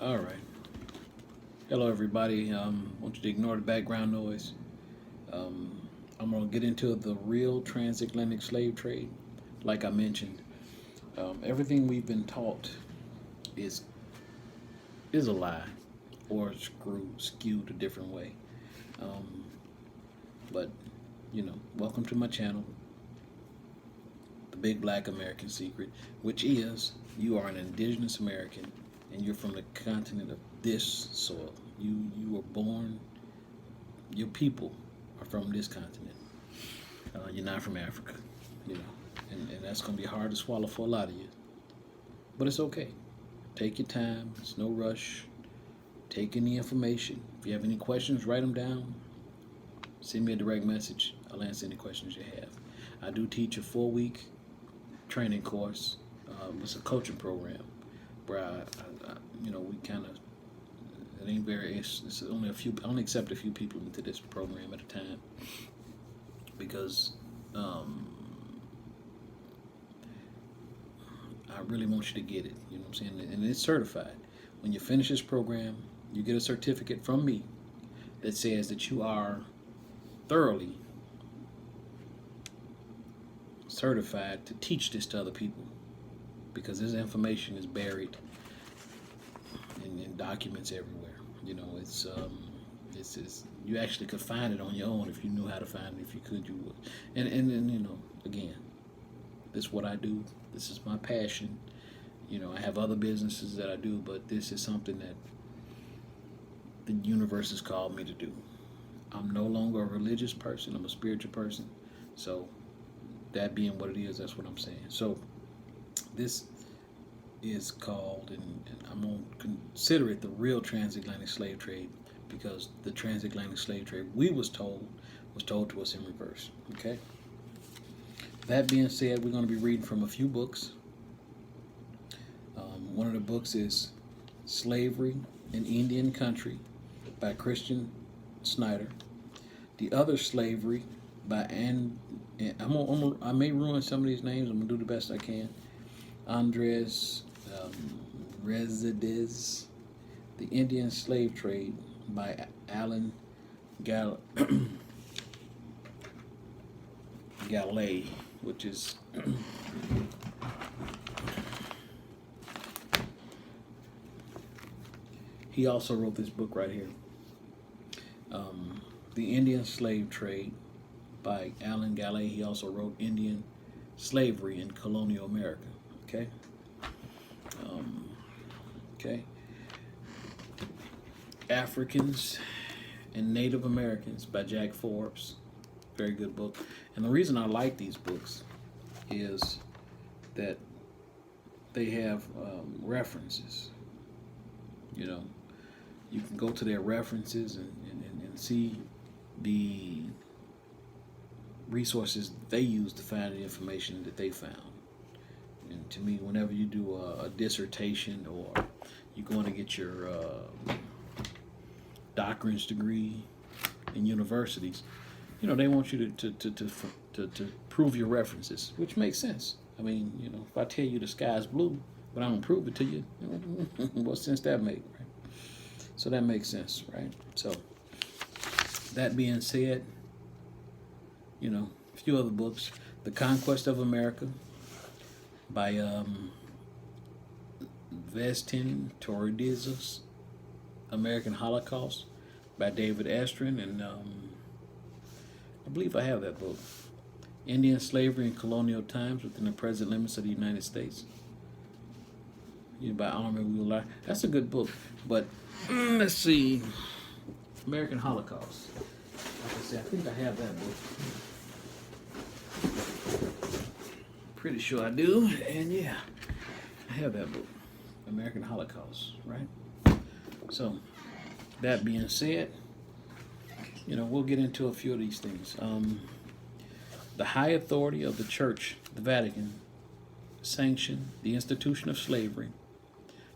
All right. Hello, everybody. I want you to ignore the background noise. Um, I'm going to get into the real transatlantic slave trade. Like I mentioned, everything we've been taught is a lie or skewed a different way. Um, but welcome to my channel, The Big Black American Secret, which is you are an indigenous American and you're from the continent of this soil. You were born. Your people are from this continent. You're not from Africa, you know, and that's going to be hard to swallow for a lot of you. But it's okay. Take your time. It's no rush. Take in the information. If you have any questions, write them down. Send me a direct message. I'll answer any questions you have. I do teach a 4-week training course. It's a coaching program where we kind of it ain't very. It's only a few. I only accept a few people into this program at a time because I really want you to get it. You know what I'm saying? And it's certified. When you finish this program, you get a certificate from me that says that you are thoroughly certified to teach this to other people because this information is buried in documents everywhere. It's you actually could find it on your own if you knew how to find it. If you could, you would. And again, this is what I do. This is my passion. I have other businesses that I do, but this is something that the universe has called me to do. I'm no longer a religious person. I'm a spiritual person. So that being what it is, that's what I'm saying. So this is called, and I'm going to consider it the real transatlantic slave trade because the transatlantic slave trade was told to us in reverse. Okay? That being said, we're going to be reading from a few books. One of the books is Slavery in Indian Country by Christian Snyder. The other, Slavery by I may ruin some of these names. I'm going to do the best I can. Andres Resides, The Indian Slave Trade by Alan Gallet, which is he also wrote this book right here, The Indian Slave Trade by Alan Gallet. He also wrote Indian Slavery in Colonial America. Okay. Okay. Africans and Native Americans by Jack Forbes. Very good book. And the reason I like these books is that they have references. You can go to their references and see the resources they use to find the information that they found. And to me, whenever you do a dissertation or you're going to get your doctorate's degree in universities, they want you to prove your references, which makes sense. I mean, if I tell you the sky's blue, but I don't prove it to you, what sense that make, right? So that makes sense, right? So that being said, a few other books. The Conquest of America by Vestin Torridizos, American Holocaust by David Estrin, and I believe I have that book. Indian Slavery in Colonial Times Within the Present Limits of the United States, by Army Wheeler. That's a good book, but let's see. American Holocaust. Like I said, I think I have that book. Pretty sure I do, and yeah, I have that book, American Holocaust, right? So, that being said, we'll get into a few of these things. The high authority of the Church, the Vatican, sanctioned the institution of slavery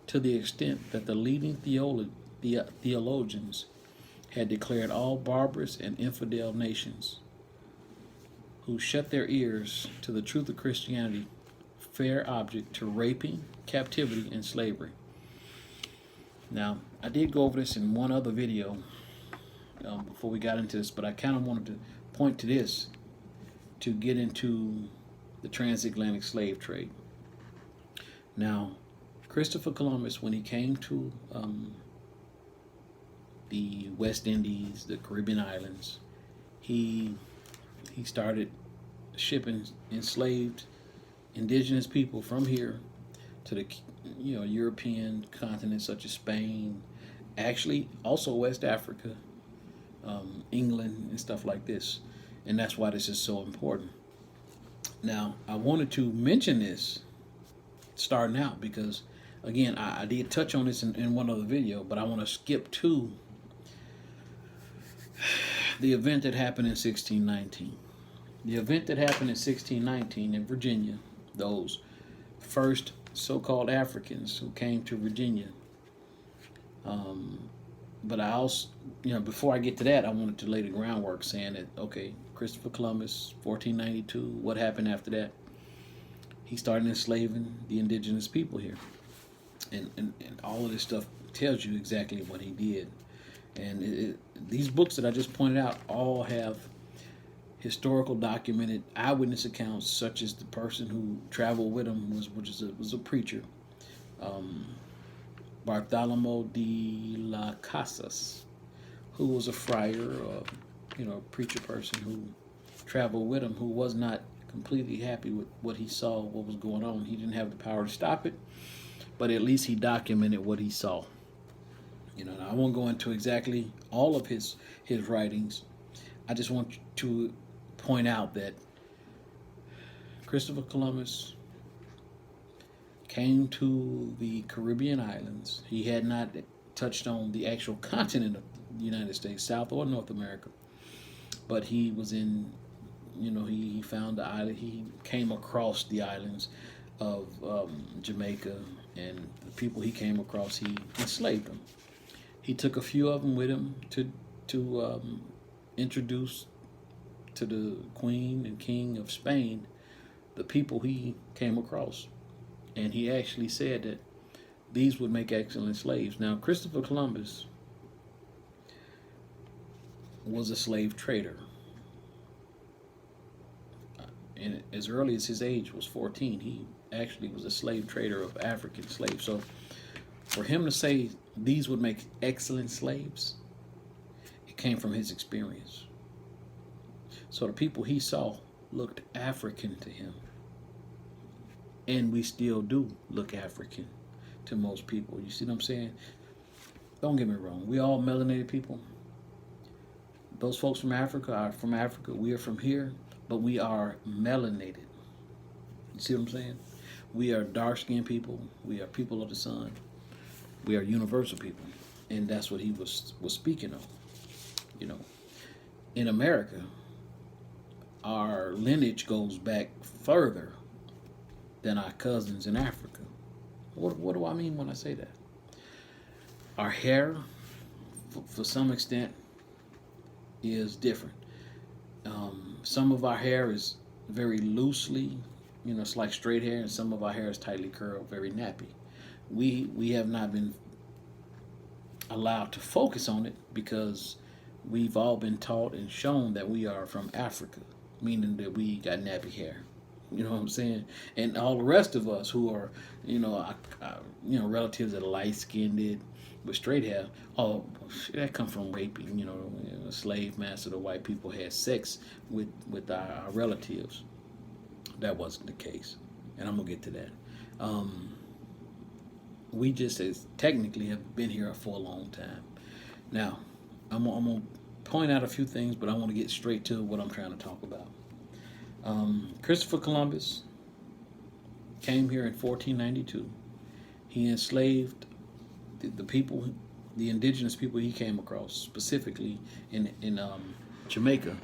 to the extent that the leading theologians had declared all barbarous and infidel nations who shut their ears to the truth of Christianity fair object to raping, captivity, and slavery. Now, I did go over this in one other video before we got into this, but I kind of wanted to point to this to get into the transatlantic slave trade. Now, Christopher Columbus, when he came to the West Indies, the Caribbean islands, he started shipping enslaved indigenous people from here to the European continent, such as Spain, actually also West Africa, England, and stuff like this. And that's why this is so important. Now, I wanted to mention this starting out because, again, I did touch on this in one other video, but I want to skip to the event that happened in 1619. The event that happened in 1619 in Virginia, those first so-called Africans who came to Virginia. But I also, before I get to that, I wanted to lay the groundwork saying that, okay, Christopher Columbus, 1492, what happened after that? He started enslaving the indigenous people here. And all of this stuff tells you exactly what he did. And these books that I just pointed out all have historical documented eyewitness accounts, such as the person who traveled with him was a preacher, Bartholomew de las Casas, who was a friar, a preacher person who traveled with him, who was not completely happy with what he saw, what was going on. He didn't have the power to stop it, but at least he documented what he saw. I won't go into exactly all of his writings. I just want to point out that Christopher Columbus came to the Caribbean islands. He had not touched on the actual continent of the United States, South or North America, but he was in, he found the island. He came across the islands of Jamaica, and the people he came across, he enslaved them. He took a few of them with him to introduce to the Queen and King of Spain the people he came across. And he actually said that these would make excellent slaves. Now, Christopher Columbus was a slave trader. And as early as his age was 14, he actually was a slave trader of African slaves. So for him to say these would make excellent slaves, it came from his experience. So the people he saw looked African to him. And we still do look African to most people. You see what I'm saying? Don't get me wrong. We all melanated people. Those folks from Africa are from Africa. We are from here, but we are melanated. You see what I'm saying? We are dark-skinned people. We are people of the sun. We are universal people. And that's what he was speaking of. In America, our lineage goes back further than our cousins in Africa. What do I mean when I say that? Our hair, for some extent, is different. Some of our hair is very loosely, it's like straight hair, and some of our hair is tightly curled, very nappy. We have not been allowed to focus on it because we've all been taught and shown that we are from Africa, meaning that we got nappy hair. You know what I'm saying? And all the rest of us who are, relatives that are light-skinned with straight hair, that come from raping. Slave master, the white people had sex with our relatives. That wasn't the case, and I'm gonna get to that. We just technically have been here for a long time. Now, I'm gonna point out a few things, but I want to get straight to what I'm trying to talk about. Christopher Columbus came here in 1492. He enslaved the people, the indigenous people he came across, specifically in Jamaica,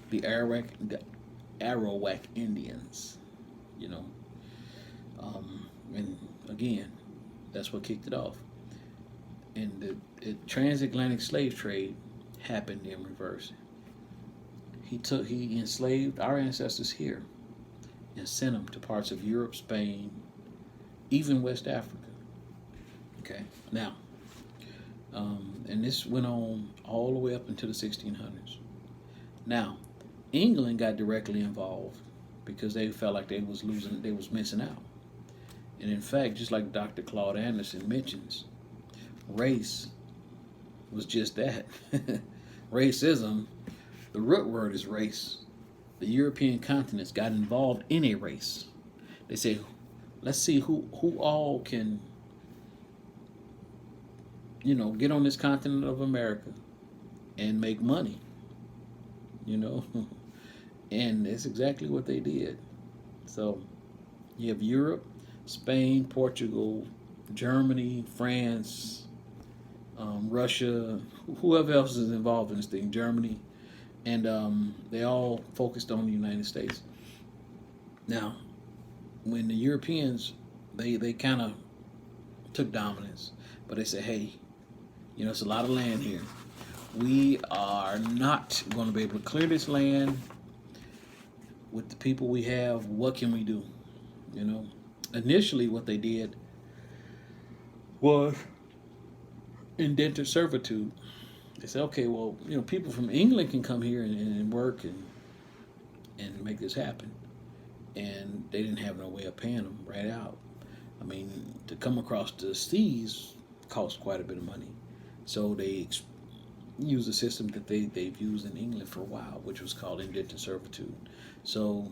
the Arawak Indians. And again, that's what kicked it off. And the transatlantic slave trade happened in reverse. He enslaved our ancestors here and sent them to parts of Europe, Spain, even West Africa. Okay, now And this went on all the way up into the 1600s. Now, England got directly involved because they felt like they was missing out. And in fact, just like Dr. Claude Anderson mentions, race was just that. Racism, the root word is race. The European continents got involved in a race. They say, let's see who all can, get on this continent of America and make money, you know. And that's exactly what they did. So you have Europe, Spain, Portugal, Germany, France, Russia, whoever else is involved in this thing, Germany, and they all focused on the United States. Now, when the Europeans, they kind of took dominance, but they said, hey, it's a lot of land here. We are not going to be able to clear this land with the people we have. What can we do? Initially what they did was indentured servitude. They said, okay, well, people from England can come here and work and make this happen. And they didn't have no way of paying them right out. I mean, to come across the seas cost quite a bit of money. So they used a system that they've used in England for a while, which was called indentured servitude. So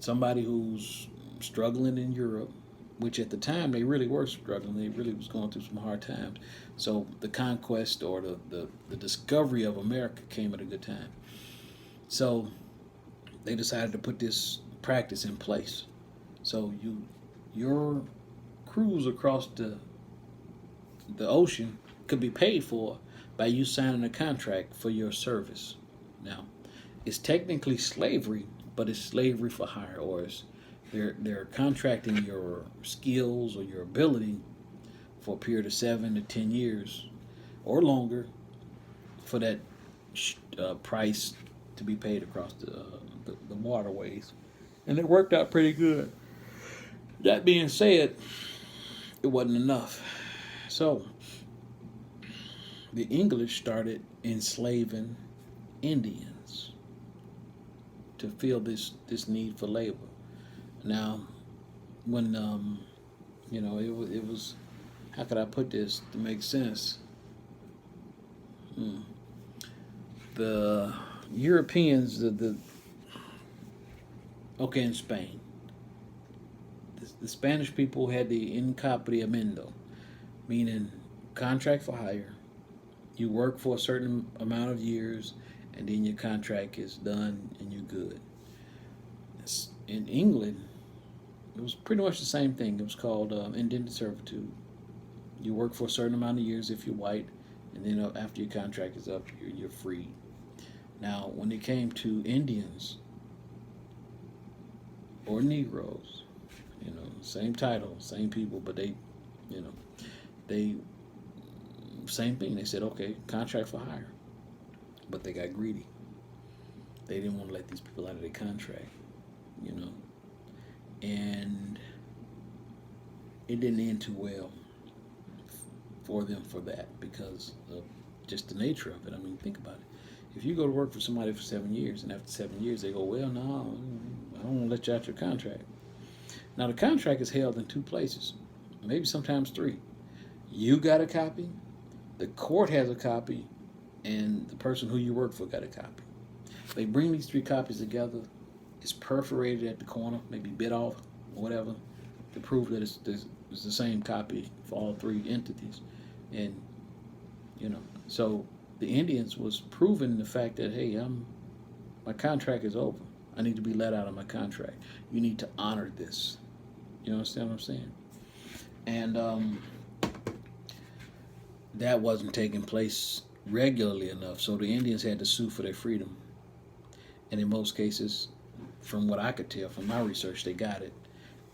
somebody who's struggling in Europe, which at the time they really were struggling, they really was going through some hard times. So the conquest or the discovery of America came at a good time. So they decided to put this practice in place. So your cruise across the ocean could be paid for by you signing a contract for your service. Now, it's technically slavery, but it's slavery for hire, or they're contracting your skills or your ability for a period of 7 to 10 years or longer for that price to be paid across the waterways. And it worked out pretty good. That being said, it wasn't enough. So the English started enslaving Indians to fill this need for labor. Now, when it was, how could I put this to make sense? The Europeans, in Spain, the Spanish people had the encapriamiento, meaning contract for hire. You work for a certain amount of years, and then your contract is done, and you're good. In England, it was pretty much the same thing. It was called indentured servitude. You work for a certain amount of years if you're white, and then after your contract is up, you're free. Now, when it came to Indians or Negroes, same title, same people, but they same thing. They said, okay, contract for hire, but they got greedy. They didn't want to let these people out of their contract, and it didn't end too well for them for that because of just the nature of it. I mean, think about it. If you go to work for somebody for 7 years, and after 7 years they go, well, no, I don't want to let you out your contract. Now, the contract is held in 2 places, maybe sometimes 3. You got a copy, the court has a copy, and the person who you work for got a copy. They bring these 3 copies together. It's perforated at the corner, maybe bit off or whatever, to prove that it's the same copy for all 3 entities. And, so the Indians was proving the fact that, hey, my contract is over. I need to be let out of my contract. You need to honor this. You understand what I'm saying? And that wasn't taking place regularly enough, so the Indians had to sue for their freedom. And in most cases, from what I could tell from my research, they got it.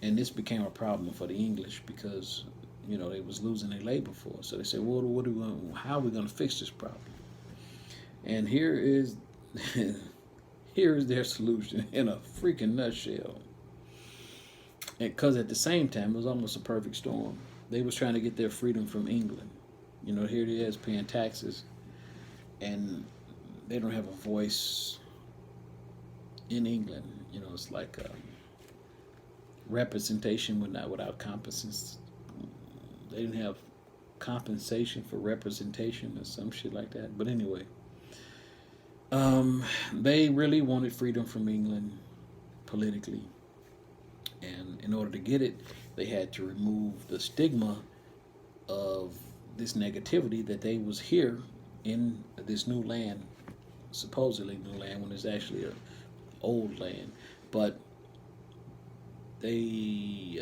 And this became a problem for the English because, they was losing their labor force. So they said, well, how are we going to fix this problem? And here is their solution in a freaking nutshell. Because at the same time, it was almost a perfect storm. They was trying to get their freedom from England. You know, here it is paying taxes, and they don't have a voice in England. You know, it's like representation without compensation. They didn't have compensation for representation or some shit like that. But anyway, they really wanted freedom from England politically, and in order to get it, they had to remove the stigma of this negativity that they was here in this new land, supposedly new land, when it's actually a old land. But they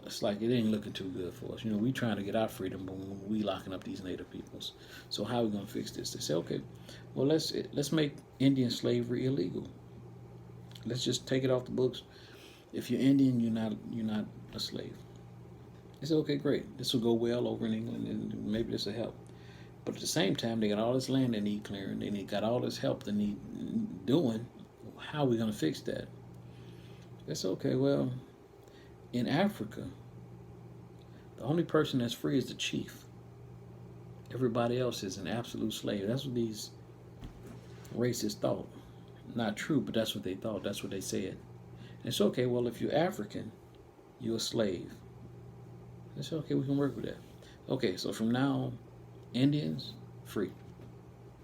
it's like it ain't looking too good for us. You know, we trying to get our freedom, but we locking up these native peoples. So how are we gonna fix this? They say, okay, well let's make Indian slavery illegal. Let's just take it off the books. If you're Indian, you're not a slave. They said, okay, great. This will go well over in England, and maybe this will help. But at the same time, they got all this land they need clearing. They got all this help they need doing. How are we gonna fix that? That's okay. Well, in Africa, the only person that's free is the chief. Everybody else is an absolute slave. That's what these racists thought. Not true, but that's what they thought. That's what they said. And it's okay. Well, if you're African, you're a slave. It's okay. We can work with that. Okay, so from now on, Indians, free.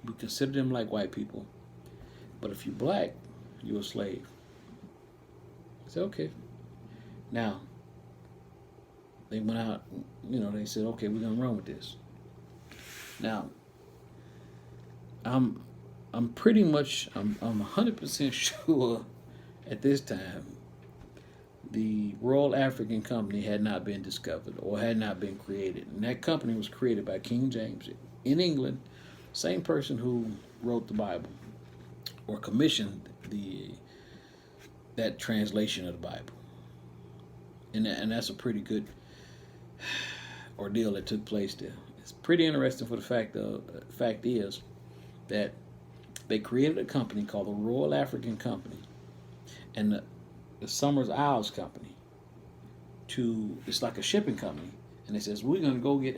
We consider them like white people. But if you're black, you're a slave. I said, okay. Now, they went out, you know, they said, okay, we're going to run with this. Now, I'm 100% sure at this time the Royal African Company had not been discovered or had not been created. And that company was created by King James in England, same person who wrote the Bible or commissioned that translation of the Bible. And that's a pretty good ordeal that took place there. It's pretty interesting for the fact is that they created a company called the Royal African Company and the Summers Isles Company. It's like a shipping company, and it says we're going to go get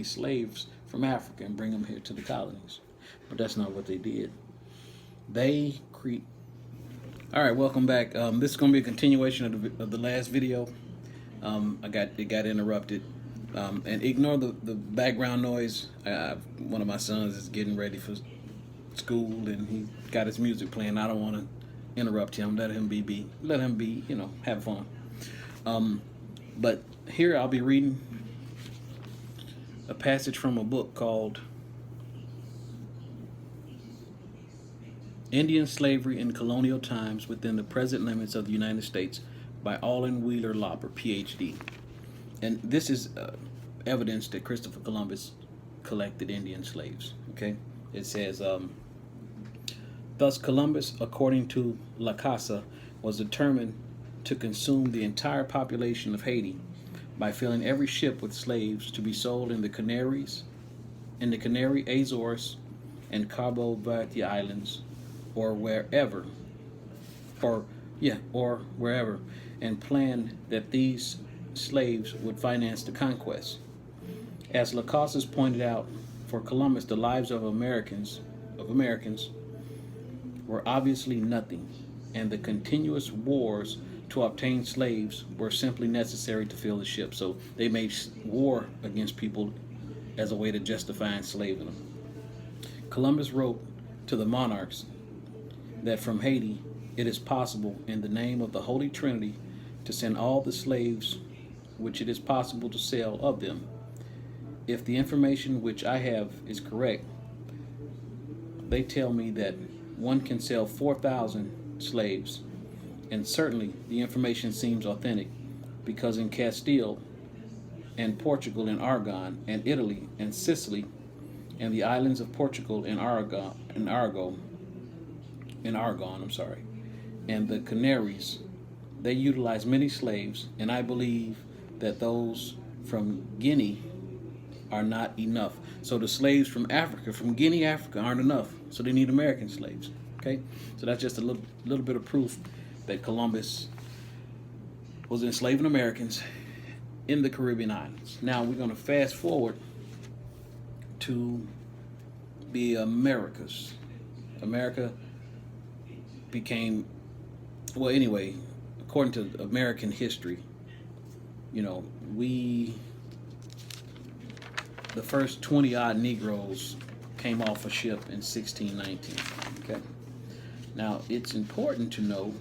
slaves from Africa and bring them here to the colonies. But that's not what they did. All right, welcome back. This is going to be a continuation of the last video. It got interrupted, and ignore the background noise. One of my sons is getting ready for school, and he got his music playing. I don't want to interrupt him. Let him be. You know, have fun. But here I'll be reading a passage from a book called Indian Slavery in Colonial Times Within the Present Limits of the United States by Allen Wheeler Lauper, PhD. And this is evidence that Christopher Columbus collected Indian slaves. Okay? It says, thus Columbus, according to La Casa, was determined to consume the entire population of Haiti by filling every ship with slaves to be sold in the Canary, Azores, and Cabo Verde Islands, or wherever, and planned that these slaves would finance the conquest. As La Casas pointed out, for Columbus, the lives of Americans were obviously nothing, and the continuous wars to obtain slaves were simply necessary to fill the ship. So they made war against people as a way to justify enslaving them. Columbus wrote to the monarchs that from Haiti it is possible, in the name of the Holy Trinity, to send all the slaves which it is possible to sell of them. If the information which I have is correct, they tell me that one can sell 4,000 slaves, and certainly the information seems authentic, because in Castile and Portugal and Aragon and Italy and Sicily and the islands of Portugal and Aragon, and the Canaries, they utilize many slaves, and I believe that those from Guinea are not enough. So the slaves from Africa, from Guinea, Africa, aren't enough. So they need American slaves. Okay, so that's just a little bit of proof that Columbus was enslaving Americans in the Caribbean islands. Now we're going to fast forward to the Americas. America became, well, anyway, according to American history, you know, the first 20 odd Negroes came off a ship in 1619. Okay. Now it's important to know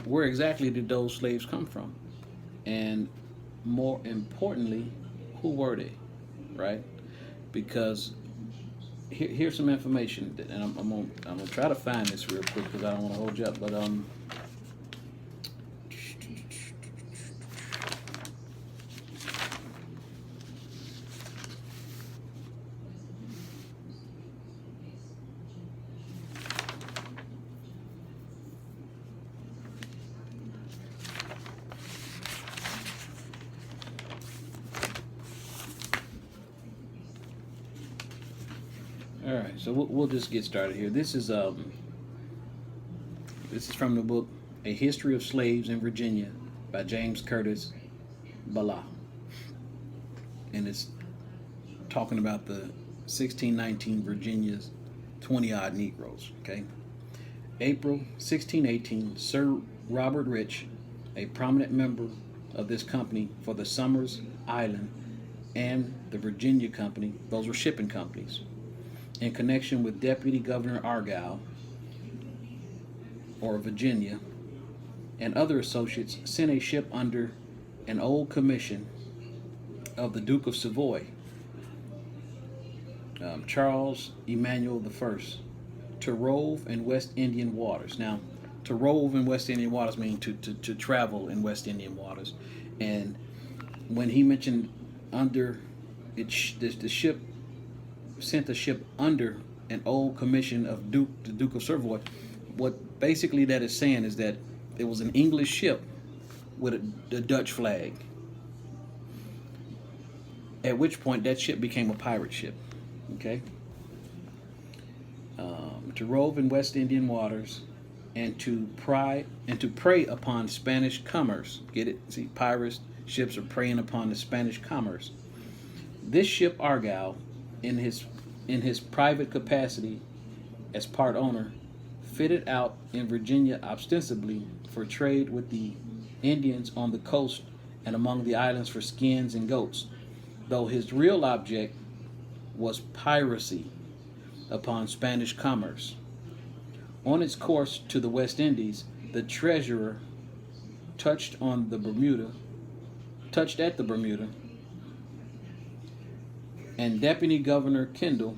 where exactly did those slaves come from, and more importantly, who were they, right? Because here's some information, and I'm gonna try to find this real quick because I don't want to hold you up, but all right, so we'll just get started here. This is from the book A History of Slaves in Virginia by James Curtis Bala, and it's talking about the 1619 Virginia's 20 odd Negroes. Okay, April 1618, Sir Robert Rich, a prominent member of this company for the Somers Island and the Virginia Company, those were shipping companies, in connection with Deputy Governor Argyle, or Virginia, and other associates, sent a ship under an old commission of the Duke of Savoy, Charles Emmanuel I, to rove in West Indian waters. Now, to rove in West Indian waters means to travel in West Indian waters. And when he mentioned under it, the ship sent a ship under an old commission of the Duke of Savoy, what basically that is saying is that it was an English ship with a Dutch flag, at which point that ship became a pirate ship. Okay, to rove in West Indian waters and to prey upon Spanish commerce. Get it? See, pirate ships are preying upon the Spanish commerce. This ship Argyle, in his private capacity as part owner, fitted out in Virginia ostensibly for trade with the Indians on the coast and among the islands for skins and goats, though his real object was piracy upon Spanish commerce. On its course to the West Indies, the treasurer touched at the Bermuda, and Deputy Governor Kendall,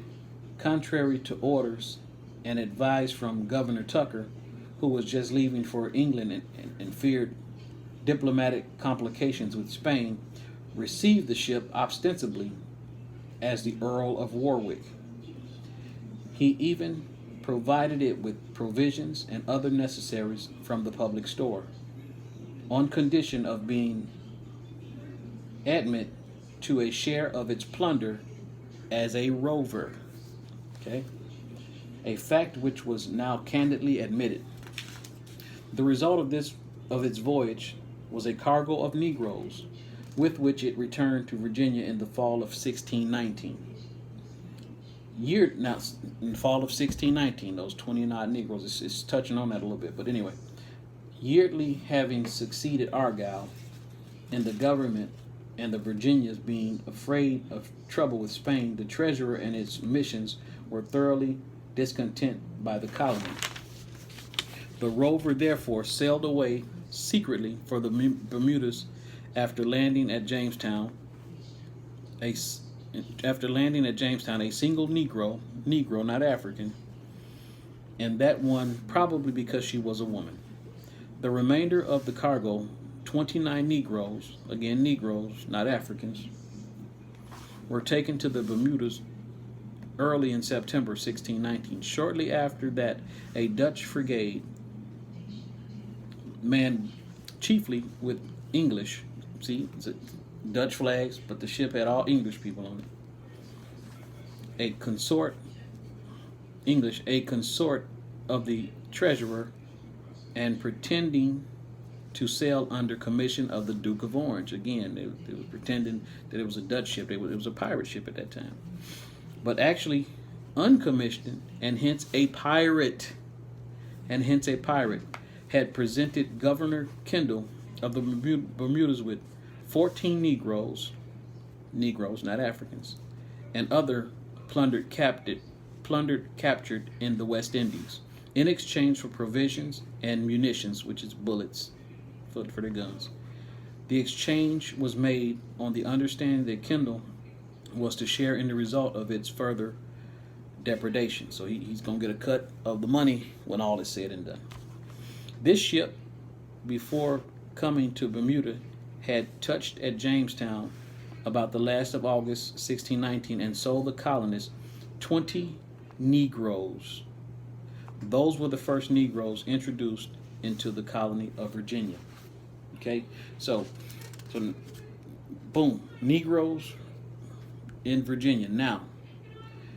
contrary to orders and advice from Governor Tucker, who was just leaving for England and feared diplomatic complications with Spain, received the ship ostensibly as the Earl of Warwick. He even provided it with provisions and other necessaries from the public store, on condition of being admit to a share of its plunder as a rover. Okay, a fact which was now candidly admitted. The result of its voyage was a cargo of Negroes, with which it returned to Virginia in the fall of 1619. In the fall of 1619, those 20 odd Negroes, it's touching on that a little bit, but anyway, yearly having succeeded Argyle in the government, and the Virginians being afraid of trouble with Spain, the treasurer and his missions were thoroughly discontent by the colony. The rover therefore sailed away secretly for the Bermudas after landing at Jamestown. A single Negro, not African, and that one probably because she was a woman. The remainder of the cargo, 29 Negroes, again Negroes, not Africans, were taken to the Bermudas early in September 1619. Shortly after that, a Dutch frigate, manned chiefly with English, see, it's Dutch flags, but the ship had all English people on it, a consort English, a consort of the treasurer, and pretending to sail under commission of the Duke of Orange. Again, they were pretending that it was a Dutch ship. It was a pirate ship at that time. But actually uncommissioned, and hence a pirate, had presented Governor Kendall of the Bermudas with 14 Negroes, not Africans, and other plundered captured in the West Indies, in exchange for provisions and munitions, which is bullets for their guns. The exchange was made on the understanding that Kendall was to share in the result of its further depredation. So he's going to get a cut of the money when all is said and done. This ship, before coming to Bermuda, had touched at Jamestown about the last of August 1619 and sold the colonists 20 Negroes. Those were the first Negroes introduced into the colony of Virginia. Okay, so boom, Negroes in Virginia. Now,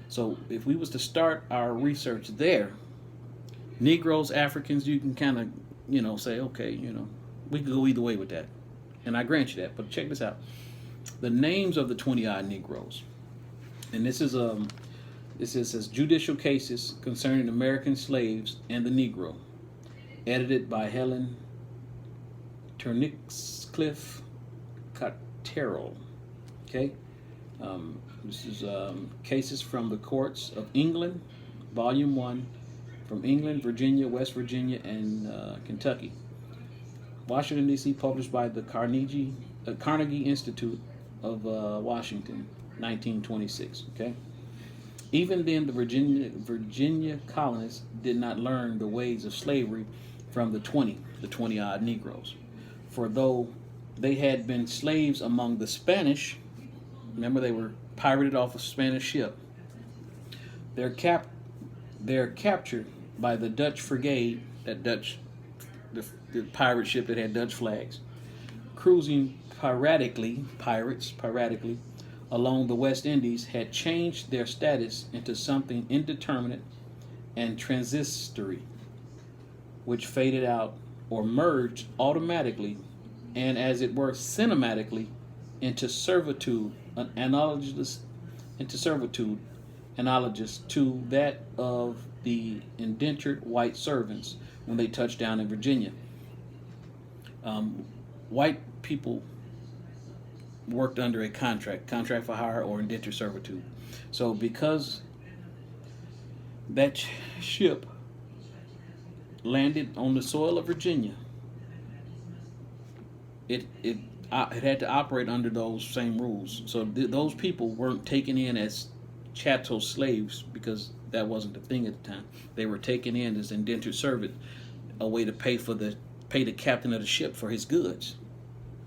so if we was to start our research there, Negroes, Africans, you can kind of, say, okay, we could go either way with that. And I grant you that. But check this out. The names of the 20-odd Negroes. And this says Judicial Cases Concerning American Slaves and the Negro. Edited by Helen Turnicliffe Cotterell. Okay? This is Cases from the Courts of England, Volume 1, from England, Virginia, West Virginia, and Kentucky. Washington, D.C., published by the Carnegie Institute of Washington, 1926. Okay. Even then, the Virginia colonists did not learn the ways of slavery from the 20-odd Negroes. For though they had been slaves among the Spanish, remember they were pirated off a Spanish ship, they're captured by the Dutch frigate, the pirate ship that had Dutch flags, cruising piratically along the West Indies, had changed their status into something indeterminate and transitory, which faded out or merged automatically and, as it were, cinematically into servitude, analogous to that of the indentured white servants when they touched down in Virginia. White people worked under a contract for hire or indentured servitude. So because that ship landed on the soil of Virginia, it had to operate under those same rules. So those people weren't taken in as chattel slaves, because that wasn't the thing at the time. They were taken in as indentured servant, a way to pay the captain of the ship for his goods.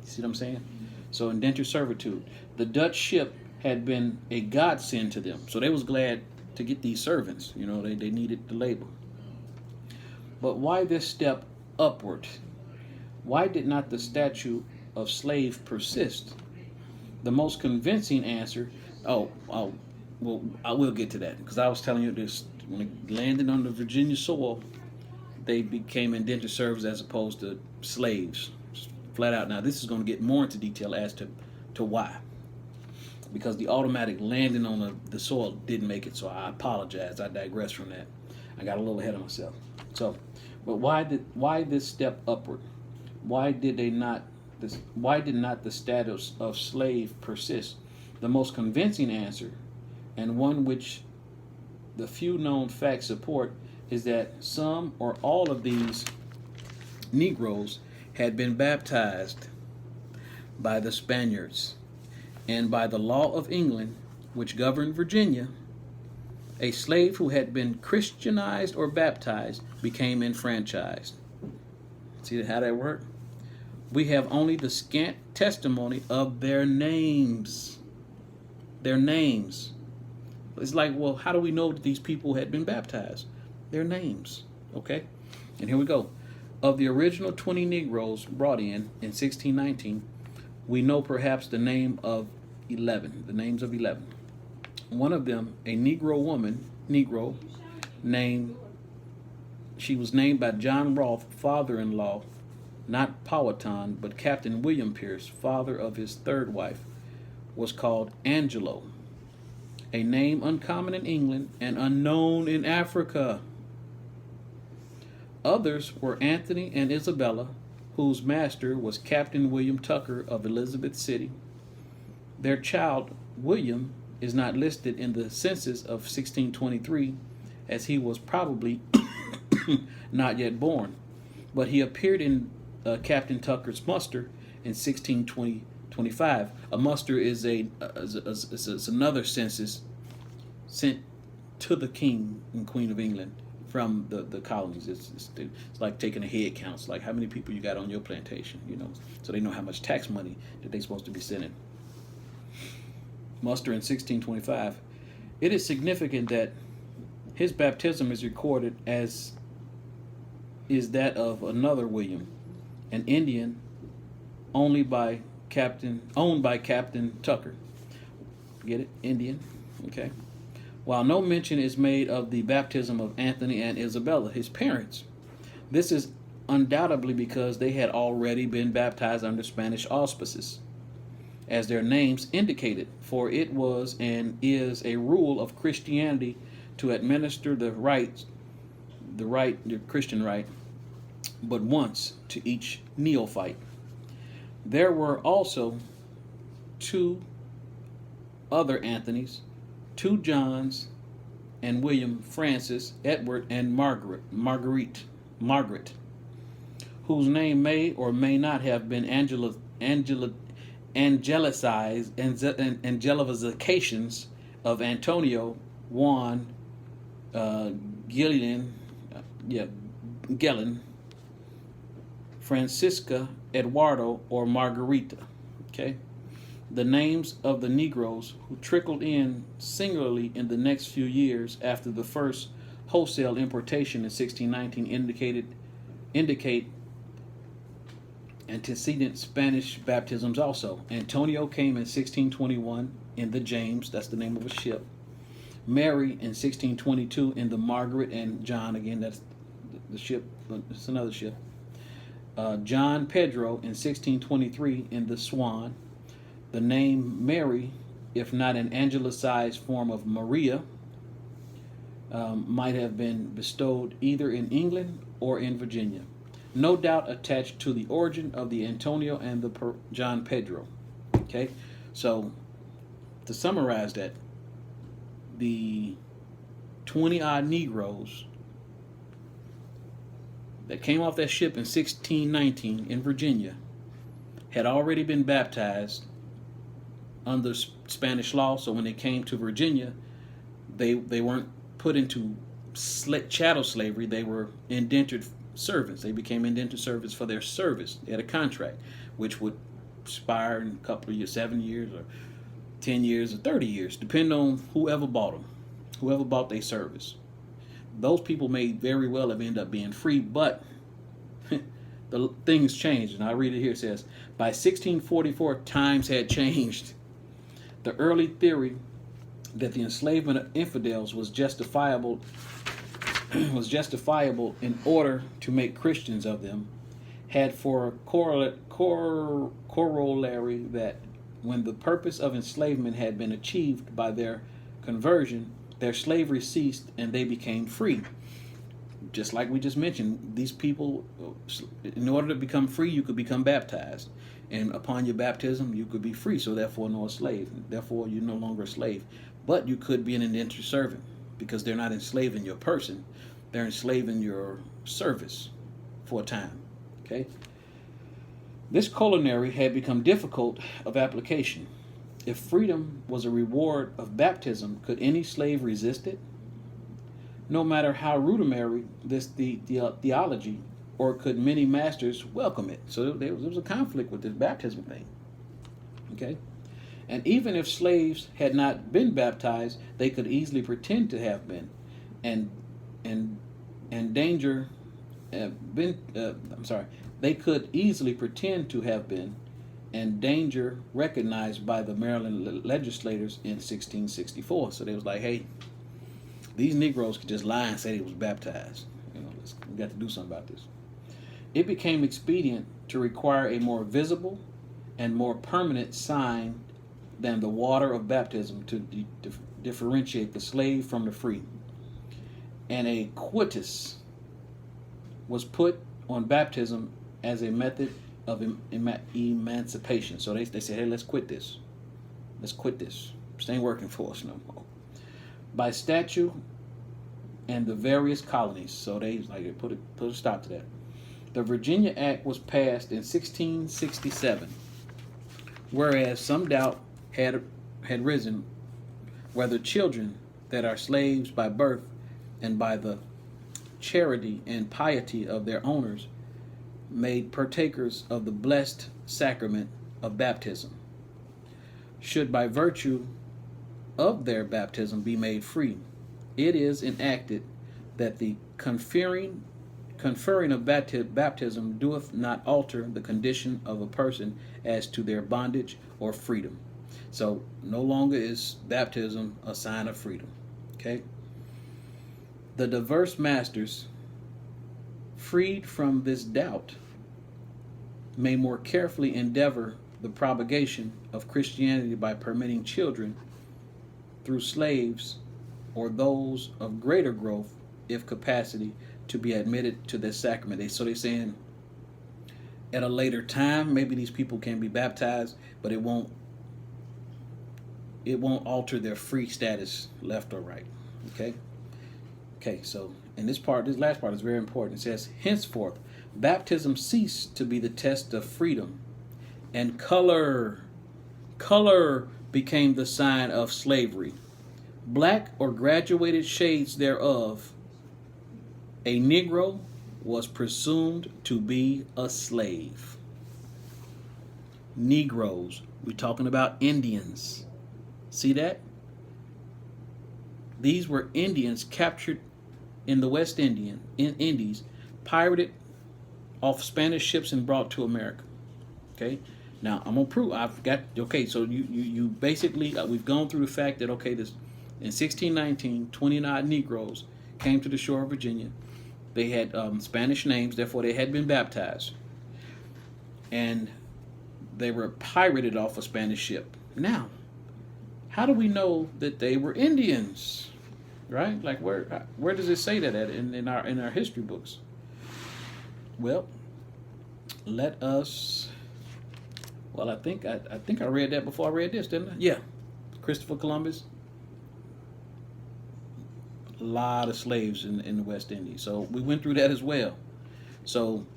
You see what I'm saying? So indentured servitude. The Dutch ship had been a godsend to them, so they was glad to get these servants. They needed the labor. But why this step upward? Why did not the statute of slave persist? The most convincing answer. Well, I will get to that, because I was telling you this. When they landed on the Virginia soil, they became indentured servants as opposed to slaves, flat out. Now, this is going to get more into detail as to why, because the automatic landing on the soil didn't make it. So I apologize. I digress from that. I got a little ahead of myself. So, but why this step upward? Why did not the status of slave persist? The most convincing answer, and one which the few known facts support, is that some or all of these Negroes had been baptized by the Spaniards, and by the law of England, which governed Virginia, a slave who had been Christianized or baptized became enfranchised. See how that worked? We have only the scant testimony of their names. Their names. It's like, well, how do we know that these people had been baptized? Their names. Okay? And here we go. Of the original 20 Negroes brought in 1619, we know perhaps the names of 11. One of them, a Negro woman, named she was named by John Rolfe, father-in-law, not Powhatan, but Captain William Pierce, father of his third wife, was called Angelo, a name uncommon in England and unknown in Africa. Others were Anthony and Isabella, whose master was Captain William Tucker of Elizabeth City. Their child, William, is not listed in the census of 1623, as he was probably not yet born, but he appeared in Captain Tucker's muster in 1625. A muster is another census sent to the king and queen of England from the colonies. It's like taking a head count. It's like how many people you got on your plantation, so they know how much tax money that they're supposed to be sending. Muster in 1625. It is significant that his baptism is recorded as is that of another William, an Indian owned by Captain Tucker. Get it? Indian. Okay. While no mention is made of the baptism of Anthony and Isabella, his parents. This is undoubtedly because they had already been baptized under Spanish auspices, as their names indicated, for it was and is a rule of Christianity to administer the Christian rite, but once to each neophyte. There were also 2 other Anthonys, 2 Johns, and William, Francis, Edward, and Margaret, whose name may or may not have been angelifications of Antonio, Juan, Gillen, Francisca, Eduardo, or Margarita. Okay, the names of the Negroes who trickled in singularly in the next few years after the first wholesale importation in 1619 indicate antecedent Spanish baptisms also. Antonio came in 1621 in the James, that's the name of a ship. Mary in 1622 in the Margaret, and John, again, that's the ship, it's another ship. John Pedro in 1623 in the Swan. The name Mary, if not an angelicized form of Maria, might have been bestowed either in England or in Virginia. No doubt attached to the origin of the Antonio and the John Pedro. Okay, so to summarize that, the 20-odd Negroes that came off that ship in 1619 in Virginia had already been baptized under Spanish law. So when they came to Virginia, they weren't put into chattel slavery. They were indentured servants. They became indentured servants for their service. They had a contract which would expire in a couple of years, 7 years or 10 years or 30 years, depending on whoever bought them, whoever bought their service. Those people may very well have ended up being free, but the things changed. And I read it here. It says, by 1644, times had changed. The early theory that the enslavement of infidels was justifiable in order to make Christians of them had for a corollary that when the purpose of enslavement had been achieved by their conversion, their slavery ceased and they became free. Just like we just mentioned, these people, in order to become free, you could become baptized. And upon your baptism, you could be free, so therefore no slave. Therefore, you're no longer a slave. But you could be an indentured servant, because they're not enslaving your person. They're enslaving your service for a time. Okay? This corollary had become difficult of application. If freedom was a reward of baptism, could any slave resist it? No matter how rudimentary this theology, or could many masters welcome it? So there was a conflict with this baptism thing. Okay? And even if slaves had not been baptized, they could easily pretend to have been, they could easily pretend to have been, and danger recognized by the Maryland legislators in 1664. So they was like, hey, these Negroes could just lie and say they was baptized. We got to do something about this. It became expedient to require a more visible and more permanent sign than the water of baptism to differentiate the slave from the free. And a quittus was put on baptism as a method of emancipation. So they said, hey, let's quit this. Let's quit this. This ain't working for us no more. By statute and the various colonies. So they put a stop to that. The Virginia Act was passed in 1667, whereas some doubt had risen whether children that are slaves by birth and by the charity and piety of their owners made partakers of the blessed sacrament of baptism should by virtue of their baptism be made free. It is enacted that the conferring of baptism doeth not alter the condition of a person as to their bondage or freedom. So no longer is baptism a sign of freedom. Okay? The diverse masters, freed from this doubt, may more carefully endeavor the propagation of Christianity by permitting children through slaves or those of greater growth, if capacity, to be admitted to this sacrament. So they're saying at a later time, maybe these people can be baptized, but it won't alter their free status left or right. Okay, so in this last part is very important. It says, henceforth, baptism ceased to be the test of freedom, and color became the sign of slavery. Black or graduated shades thereof, a Negro was presumed to be a slave. Negroes, we're talking about Indians. See that? These were Indians captured in the West Indies, pirated off Spanish ships and brought to America. Okay, now I'm gonna prove. I've got. Okay, so you basically we've gone through the fact that this in 1619, 29 Negroes came to the shore of Virginia. They had Spanish names, therefore they had been baptized, and they were pirated off a Spanish ship. Now, how do we know that they were Indians? Right? Like where does it say that at in our history books? Well, let us. Well, I think I read that before I read this, didn't I? Yeah, Christopher Columbus. A lot of slaves in the West Indies, so we went through that as well. So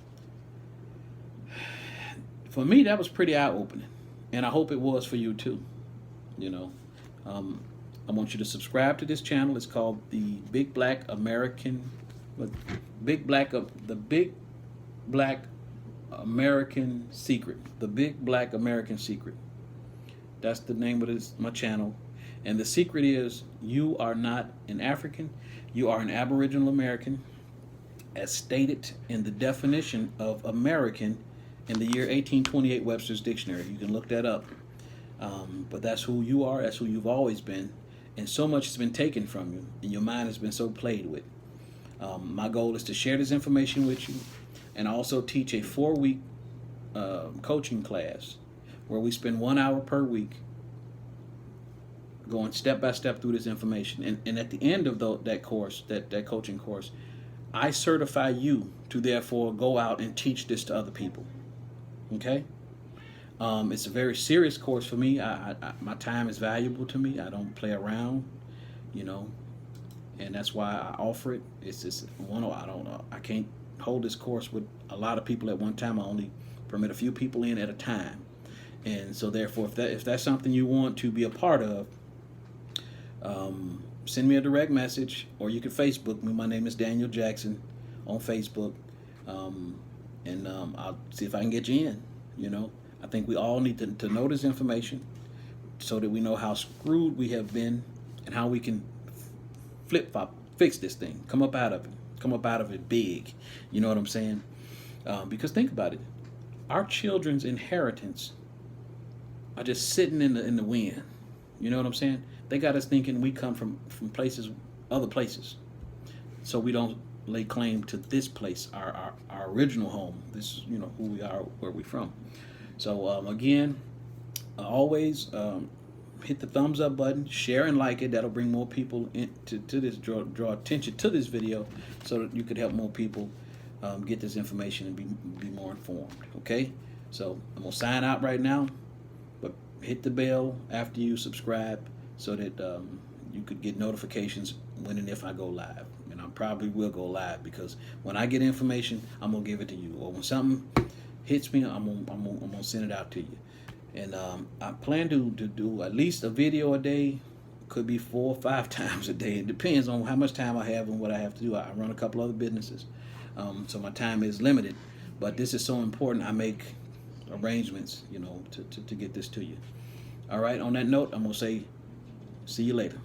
for me, that was pretty eye-opening, and I hope it was for you too. I want you to subscribe to this channel. It's called the Big Black American Secret. The Big Black American Secret. That's the name of my channel. And the secret is, you are not an African, you are an Aboriginal American, as stated in the definition of American in the year 1828 Webster's Dictionary. You can look that up. But that's who you are, that's who you've always been. And so much has been taken from you, and your mind has been so played with. My goal is to share this information with you, and also teach a 4-week coaching class where we spend 1 hour per week going step by step through this information. And at the end of that course, that coaching course, I certify you to therefore go out and teach this to other people. Okay? It's a very serious course for me. My time is valuable to me. I don't play around, and that's why I offer it. It's just I can't hold this course with a lot of people at one time. I only permit a few people in at a time. And so therefore, if that's something you want to be a part of, send me a direct message, or you can Facebook me. My name is Daniel Jackson on Facebook, and I'll see if I can get you in. I think we all need to know this information so that we know how screwed we have been and how we can fix this thing, come up out of it big. You know what I'm saying? Because think about it. Our children's inheritance are just sitting in the wind. You know what I'm saying? They got us thinking we come from places other places, so we don't lay claim to this place, our original home. This is, you know, who we are, where we from. So again, always hit the thumbs up button, share and like it. That'll bring more people to this, draw attention to this video, so that you could help more people get this information and be more informed. Okay, so I'm gonna sign out right now, but hit the bell after you subscribe, so that you could get notifications when and if I go live. And I probably will go live, because when I get information, I'm gonna give it to you, or when something hits me, I'm gonna send it out to you. And I plan to do at least a video a day. Could be 4 or 5 times a day. It depends on how much time I have and what I have to do. I run a couple other businesses, so my time is limited. But this is so important. I make arrangements, you know, to get this to you. All right. On that note, I'm gonna say, see you later.